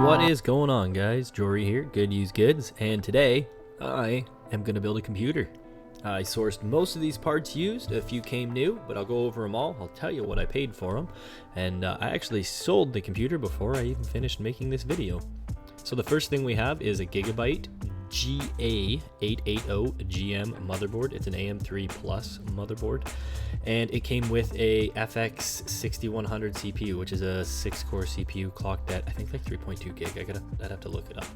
What is going on, guys? Jory here, Good Use Goods, and today I am going to build a computer. I sourced most of these parts used, a few came new, but I'll go over them all. I'll tell you what I paid for them, and I actually sold the computer before I even finished making this video. So the first thing we have is a Gigabyte GA880GM motherboard. It's an AM3 Plus motherboard, and it came with a FX 6100 CPU, which is a 6-core CPU clocked at I think like 3.2 gig. I'd have to look it up.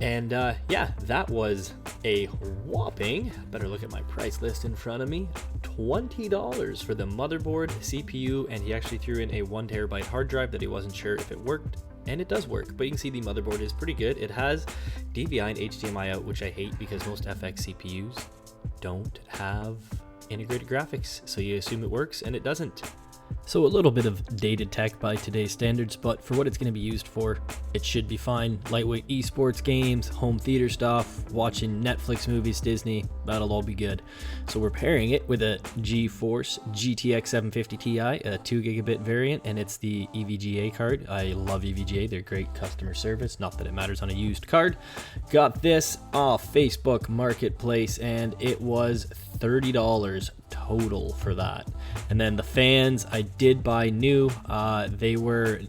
And yeah, that was a whopping, better look at my price list in front of me, $20 for the motherboard, CPU, and he actually threw in a 1TB hard drive that he wasn't sure if it worked. And it does work, but you can see the motherboard is pretty good. It has DVI and HDMI out, which I hate because most FX CPUs don't have integrated graphics, so you assume it works, and it doesn't. So a little bit of dated tech by today's standards, but for what it's going to be used for, it should be fine. Lightweight esports games, home theater stuff, watching Netflix movies, Disney, that'll all be good. So we're pairing it with a GeForce GTX 750 Ti, a 2GB variant, and it's the EVGA card. I love EVGA, they're great customer service, not that it matters on a used card. Got this off Facebook Marketplace, and it was $30 total for that. And then the fans I did buy new, they were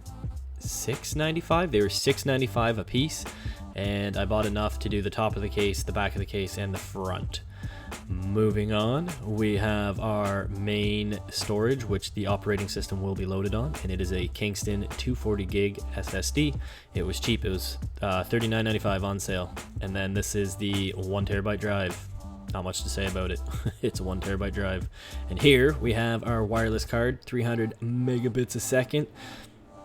$6.95. They were $6.95 a piece, and I bought enough to do the top of the case, the back of the case, and the front. Moving on, we have our main storage, which the operating system will be loaded on, and it is a Kingston 240 gig SSD. It was cheap, it was $39.95 on sale. And then this is the 1TB drive. Not much to say about it. It's a 1TB drive. And here we have our wireless card, 300 megabits a second.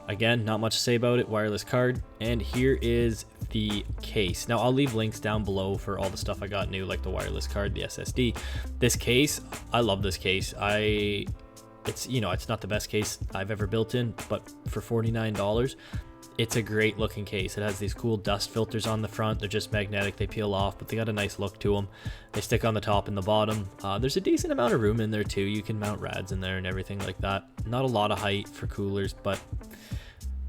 Again, not much to say about it, wireless card. And here is the case. Now I'll leave links down below for all the stuff I got new, like the wireless card, the SSD. This case, I love this case. It's not the best case I've ever built in, but for $49, it's a great looking case. It has these cool dust filters on the front. They're just magnetic, they peel off, but they got a nice look to them. They stick on the top and the bottom. There's a decent amount of room in there too. You can mount rads in there and everything like that. Not a lot of height for coolers, but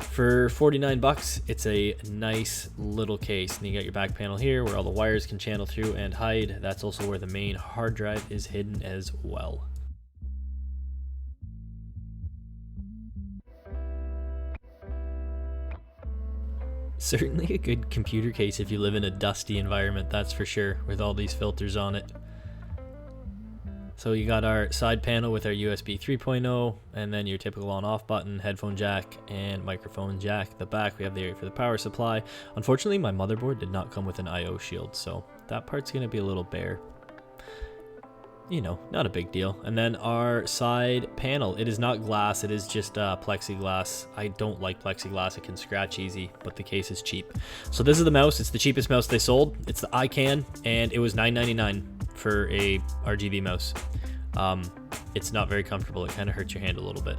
for 49 bucks, it's a nice little case. And you got your back panel here where all the wires can channel through and hide. That's also where the main hard drive is hidden as well. Certainly a good computer case if you live in a dusty environment, that's for sure, with all these filters on it. So you got our side panel with our USB 3.0, and then your typical on-off button, headphone jack, and microphone jack. The back, we have the area for the power supply. Unfortunately, my motherboard did not come with an I/O shield, so that part's going to be a little bare. You know, not a big deal. And then our side panel, it is not glass, it is just plexiglass. I don't like plexiglass, it can scratch easy, but the case is cheap. So this is the mouse, it's the cheapest mouse they sold. It's the ICANN, and it was $9.99 for a RGB mouse. It's not very comfortable, it kind of hurts your hand a little bit.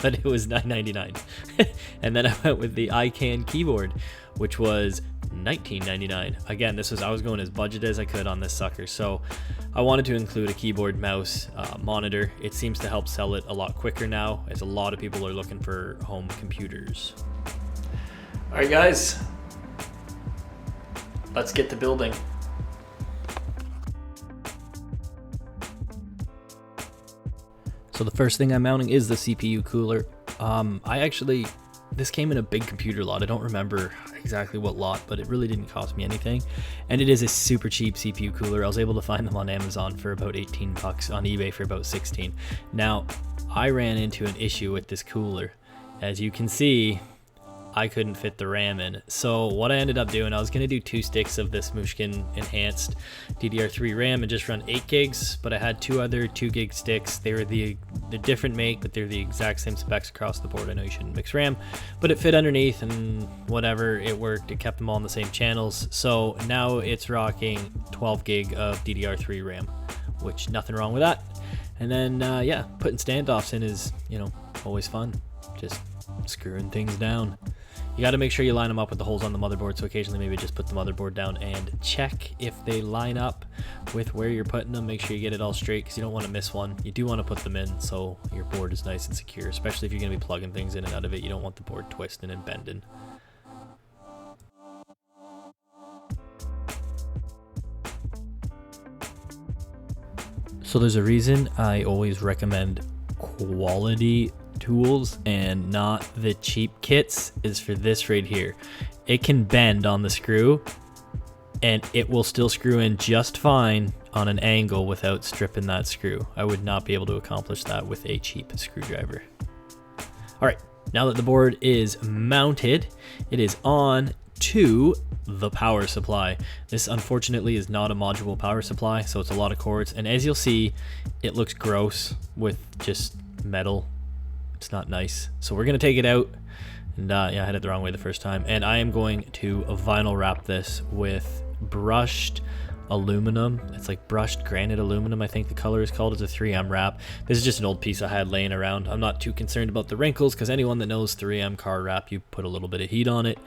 But it was $9.99. And then I went with the ICANN keyboard, which was $19.99. Again, I was going as budget as I could on this sucker, so I wanted to include a keyboard, mouse, monitor. It seems to help sell it a lot quicker now, as a lot of people are looking for home computers. All right, guys, let's get to building. So the first thing I'm mounting is the CPU cooler. This came in a big computer lot. I don't remember exactly what lot, but it really didn't cost me anything. And it is a super cheap CPU cooler. I was able to find them on Amazon for about 18 bucks, on eBay for about 16. Now, I ran into an issue with this cooler. As you can see, I couldn't fit the RAM in. So what I ended up doing, I was gonna do 2 sticks of this Mushkin enhanced DDR3 RAM and just run 8 gigs, but I had 2 other 2 gig sticks. They're different make, but they're the exact same specs across the board. I know you shouldn't mix RAM, but it fit underneath and whatever, it worked. It kept them all on the same channels. So now it's rocking 12 gig of DDR3 RAM, which nothing wrong with that. And then, yeah, putting standoffs in is, always fun. Just screwing things down. You got to make sure you line them up with the holes on the motherboard, so occasionally maybe just put the motherboard down and check if they line up with where you're putting them. Make sure you get it all straight because you don't want to miss one. You do want to put them in so your board is nice and secure, especially if you're going to be plugging things in and out of it. You don't want the board twisting and bending. So there's a reason I always recommend quality tools and not the cheap kits is for this right here. It can bend on the screw and it will still screw in just fine on an angle without stripping that screw. I would not be able to accomplish that with a cheap screwdriver. All right, now that the board is mounted, it is on to the power supply. This unfortunately is not a module power supply, so it's a lot of cords, and as you'll see, it looks gross with just metal. It's not nice, so we're gonna take it out, and yeah, I had it the wrong way the first time, and I am going to vinyl wrap this with brushed aluminum. It's like brushed granite aluminum, I think the color is called. It's a 3M wrap. This is just an old piece I had laying around. I'm not too concerned about the wrinkles because anyone that knows 3M car wrap, you put a little bit of heat on it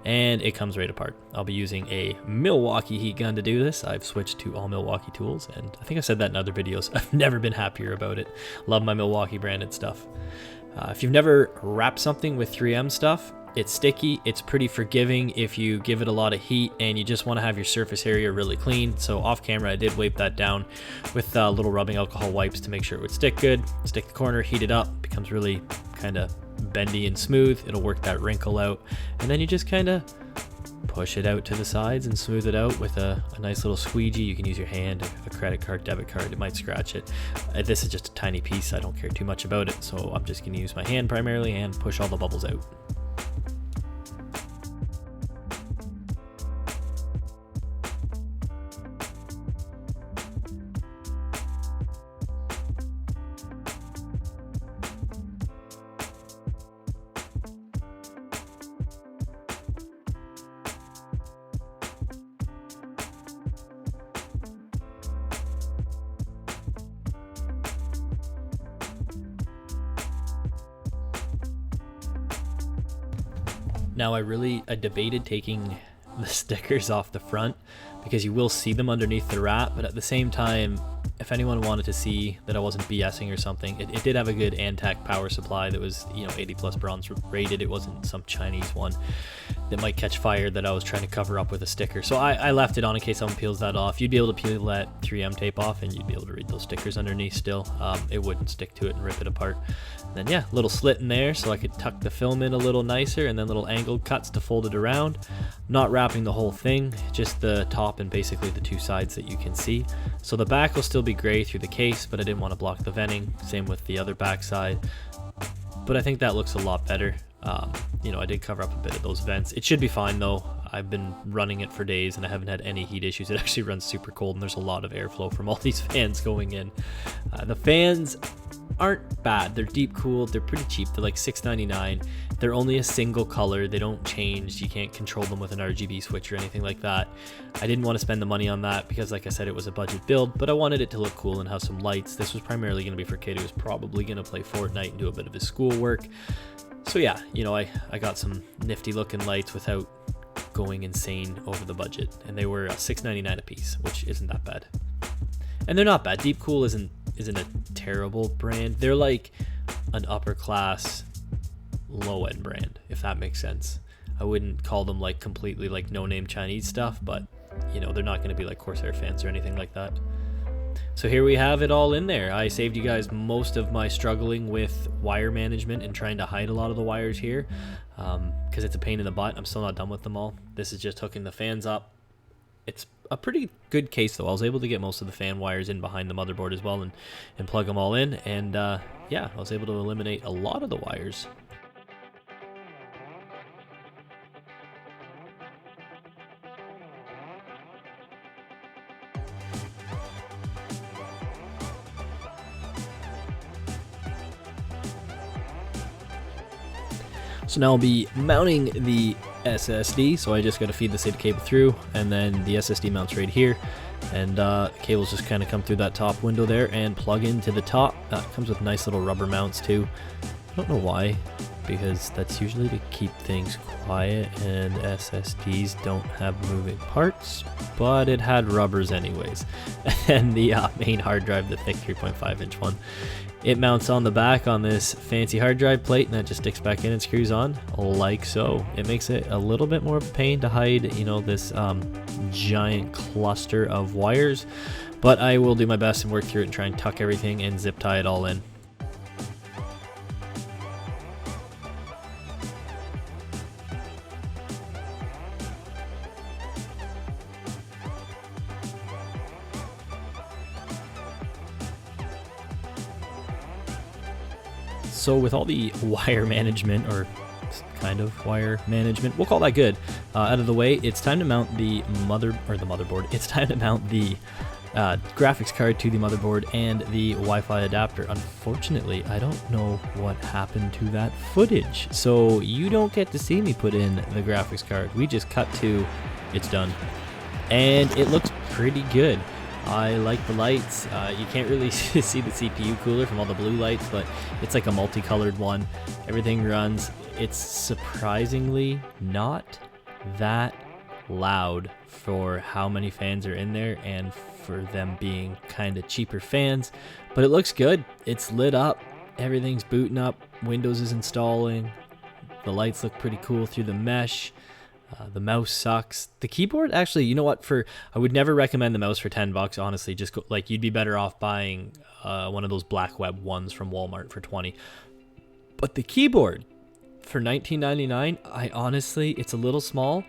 and it comes right apart. I'll be using a Milwaukee heat gun to do this. I've switched to all Milwaukee tools, and I think I've said that in other videos. I've never been happier about it. Love my Milwaukee branded stuff. If you've never wrapped something with 3M stuff, it's sticky, it's pretty forgiving if you give it a lot of heat and you just want to have your surface area really clean. So off camera I did wipe that down with little rubbing alcohol wipes to make sure it would stick good. Stick the corner, heat it up, becomes really kind of bendy and smooth. It'll work that wrinkle out, and then you just kind of push it out to the sides and smooth it out with a nice little squeegee. You can use your hand, a credit card, debit card, it might scratch it. This is just a tiny piece, I don't care too much about it, so I'm just going to use my hand primarily and push all the bubbles out. Now I debated taking the stickers off the front because you will see them underneath the wrap, but at the same time, if anyone wanted to see that I wasn't BSing or something, it did have a good Antac power supply that was, 80 plus bronze rated. It wasn't some Chinese one that might catch fire that I was trying to cover up with a sticker. So I left it on in case someone peels that off. You'd be able to peel that 3M tape off and you'd be able to read those stickers underneath still. It wouldn't stick to it and rip it apart. And then yeah, little slit in there so I could tuck the film in a little nicer, and then little angled cuts to fold it around. Not wrapping the whole thing, just the top and basically the two sides that you can see. So the back will still be gray through the case, but I didn't want to block the venting. Same with the other back side. But I think that looks a lot better. I did cover up a bit of those vents. It should be fine though. I've been running it for days and I haven't had any heat issues. It actually runs super cold and there's a lot of airflow from all these fans going in. The fans aren't bad. They're deep cooled. They're pretty cheap. They're like $6.99. They're only a single color. They don't change. You can't control them with an RGB switch or anything like that. I didn't want to spend the money on that because, like I said, it was a budget build, but I wanted it to look cool and have some lights. This was primarily going to be for a kid who was probably going to play Fortnite and do a bit of his schoolwork. So yeah, I got some nifty looking lights without going insane over the budget, and they were $6.99 a piece, which isn't that bad. And they're not bad. Deep Cool isn't a terrible brand. They're like an upper class low end brand, if that makes sense. I wouldn't call them like completely like no name Chinese stuff, but they're not going to be like Corsair fans or anything like that. So here we have it all in there. I saved you guys most of my struggling with wire management and trying to hide a lot of the wires here because it's a pain in the butt. I'm still not done with them all. This is just hooking the fans up. It's a pretty good case though. I was able to get most of the fan wires in behind the motherboard as well and plug them all in, and yeah, I was able to eliminate a lot of the wires. So now I'll be mounting the SSD, so I just got to feed the SATA cable through, and then the SSD mounts right here, and cables just kind of come through that top window there and plug into the top. It comes with nice little rubber mounts too. I don't know why because that's usually to keep things quiet, and SSDs don't have moving parts, but it had rubbers anyways. And the main hard drive, the thick 3.5 inch one, it mounts on the back on this fancy hard drive plate, and that just sticks back in and screws on like so. It makes it a little bit more of a pain to hide, you know, this giant cluster of wires, but I will do my best and work through it and try and tuck everything and zip tie it all in. So with all the wire management, or kind of wire management, we'll call that good, out of the way, it's time to mount the motherboard. It's time to mount the graphics card to the motherboard and the Wi-Fi adapter. Unfortunately, I don't know what happened to that footage, so you don't get to see me put in the graphics card. We just cut to it's done, and it looks pretty good. I like the lights. You can't really see the CPU cooler from all the blue lights, but it's like a multicolored one. Everything runs. It's surprisingly not that loud for how many fans are in there and for them being kind of cheaper fans, but it looks good. It's lit up. Everything's booting up. Windows is installing. The lights look pretty cool through the mesh. The mouse sucks. The keyboard, actually, you know what? I would never recommend the mouse for $10. Honestly, just go, like, you'd be better off buying one of those black web ones from Walmart for $20. But the keyboard for $19.99, I honestly, it's a little small,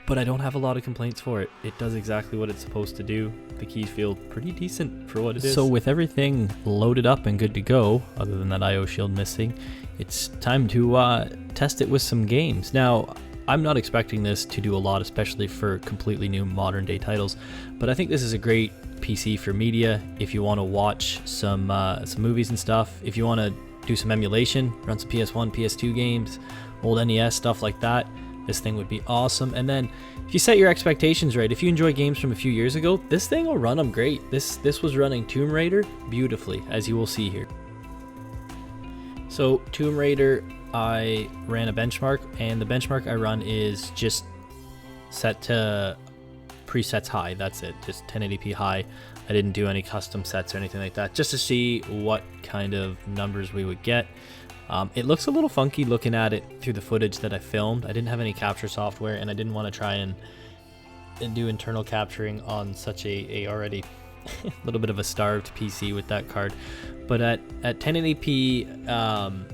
but I don't have a lot of complaints for it. It does exactly what it's supposed to do. The keys feel pretty decent for what it is. So with everything loaded up and good to go, other than that IO shield missing, it's time to test it with some games. Now, I'm not expecting this to do a lot, especially for completely new modern day titles, but I think this is a great PC for media. If you want to watch some movies and stuff, if you want to do some emulation, run some PS1, PS2 games, old NES, stuff like that, this thing would be awesome. And then if you set your expectations right, if you enjoy games from a few years ago, this thing will run them great. This was running Tomb Raider beautifully, as you will see here. So Tomb Raider, I ran a benchmark, and the benchmark I run is just set to presets high. That's it, just 1080p high. I didn't do any custom sets or anything like that, just to see what kind of numbers we would get. It looks a little funky looking at it through the footage that I filmed. I didn't have any capture software, and I didn't want to try and do internal capturing on such a already little bit of a starved PC with that card. But at 1080p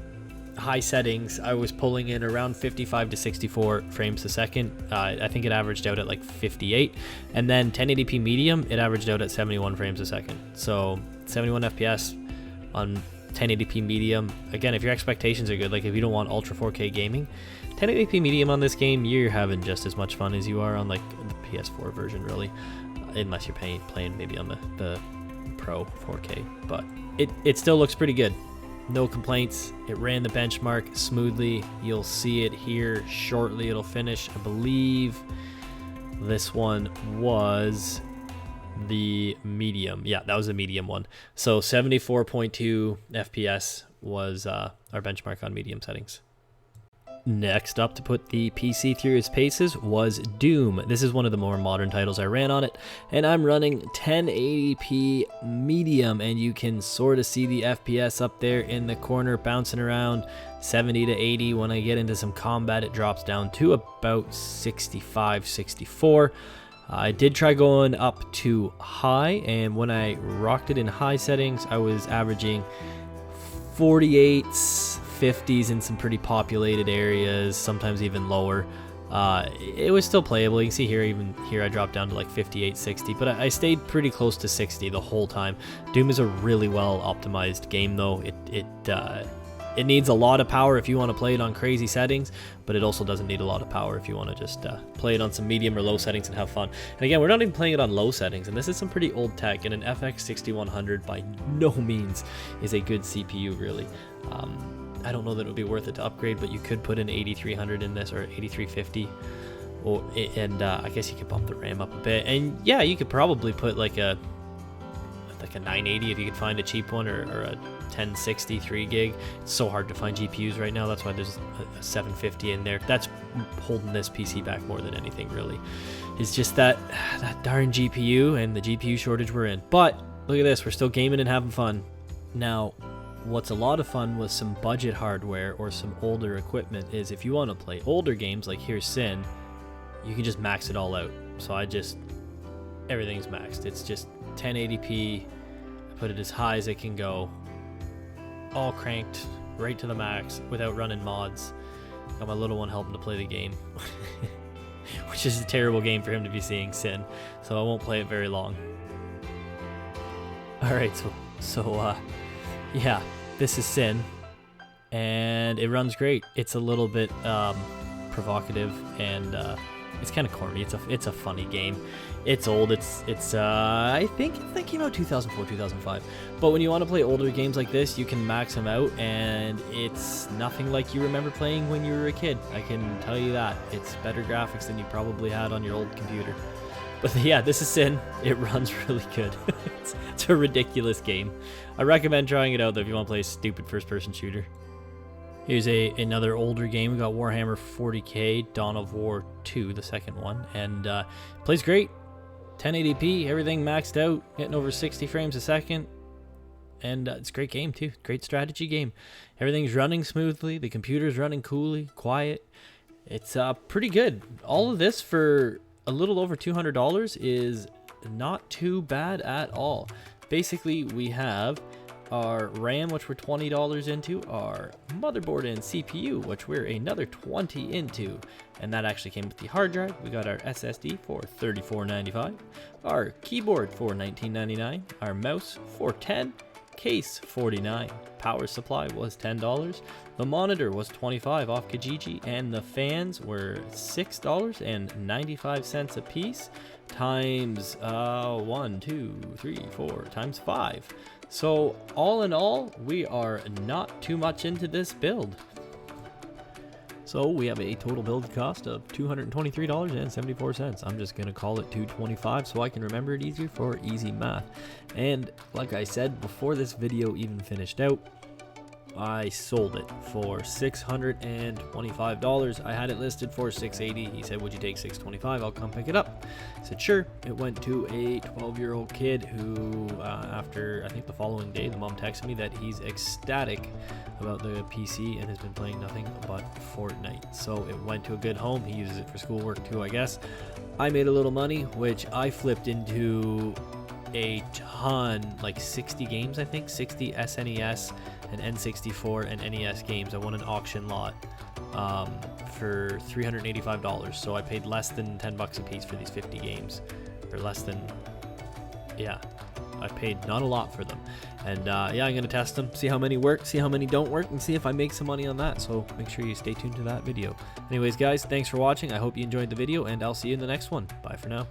high settings, I was pulling in around 55 to 64 frames a second. I think it averaged out at like 58, and then 1080p medium, it averaged out at 71 frames a second. So 71 FPS on 1080p medium. Again, if your expectations are good, like if you don't want ultra 4K gaming, 1080p medium on this game, you're having just as much fun as you are on like the PS4 version, really, unless you're playing maybe on the Pro 4K. But it still looks pretty good. No complaints. It ran the benchmark smoothly. You'll see it here shortly. It'll finish. I believe this one was the medium. Yeah, that was the medium one. So 74.2 FPS was our benchmark on medium settings. Next up to put the PC through its paces was Doom. This is one of the more modern titles I ran on it, and I'm running 1080p medium, and you can sort of see the FPS up there in the corner bouncing around 70 to 80. When I get into some combat, it drops down to about 65, 64. I did try going up to high, and when I rocked it in high settings, I was averaging 48s, 50s in some pretty populated areas, sometimes even lower. It was still playable. You can see here, even here I dropped down to like 58, 60, but I stayed pretty close to 60 the whole time. Doom is a really well optimized game though. It needs a lot of power if you want to play it on crazy settings, but it also doesn't need a lot of power if you want to just play it on some medium or low settings and have fun. And again, we're not even playing it on low settings, and this is some pretty old tech, and an FX 6100 by no means is a good CPU, really. I don't know that it would be worth it to upgrade, but you could put an 8300 in this, or 8350, and I guess you could bump the RAM up a bit. And yeah, you could probably put like a like a 980 if you could find a cheap one, or a 1060 3 gig. It's so hard to find GPUs right now. That's why there's a 750 in there. That's holding this PC back more than anything, really. It's just that darn GPU and the GPU shortage we're in. But look at this, we're still gaming and having fun. Now, what's a lot of fun with some budget hardware or some older equipment is if you want to play older games like here's Sin, you can just max it all out. So everything's maxed. It's just 1080p. I put it as high as it can go, all cranked right to the max without running mods. Got my little one helping to play the game, which is a terrible game for him to be seeing, Sin, so I won't play it very long. Alright, so yeah, this is Sin, and it runs great. It's a little bit provocative, and it's kind of corny. It's a funny game. It's old. I think that came out 2004, 2005. But when you want to play older games like this, you can max them out, and it's nothing like you remember playing when you were a kid. I can tell you that. It's better graphics than you probably had on your old computer. But yeah, this is Sin. It runs really good. It's a ridiculous game. I recommend trying it out though if you want to play a stupid first-person shooter. Here's another older game. We got Warhammer 40k, Dawn of War 2, the second one, and plays great. 1080p, everything maxed out, getting over 60 frames a second, and it's a great game too. Great strategy game. Everything's running smoothly. The computer's running coolly, quiet. It's pretty good. All of this for a little over $200 is not too bad at all. Basically, we have our RAM, which we're $20 into, our motherboard and CPU, which we're another $20 into, and that actually came with the hard drive. We got our SSD for $34.95, our keyboard for $19.99, our mouse for $10, case $49, power supply was $10, the monitor was $25 off Kijiji, and the fans were $6.95 a piece times 1, 2, 3, 4 times 5. So all in all, we are not too much into this build. So we have a total build cost of $223.74. I'm just gonna call it $225 so I can remember it easier for easy math. And like I said, before this video even finished out, I sold it for $625. I had it listed for $680. He said, would you take $625? I'll come pick it up. I said, sure. It went to a 12-year-old kid who, after I think the following day, the mom texted me that he's ecstatic about the PC and has been playing nothing but Fortnite. So it went to a good home. He uses it for schoolwork too, I guess. I made a little money, which I flipped into a ton, like 60 games, I think, 60 SNES and N64 and NES games. I won an auction lot for $385, so I paid less than $10 a piece for these 50 games, or less than, yeah, I paid not a lot for them. And yeah, I'm gonna test them, see how many work, see how many don't work, and see if I make some money on that. So make sure you stay tuned to that video. Anyways guys, thanks for watching. I hope you enjoyed the video, and I'll see you in the next one. Bye for now.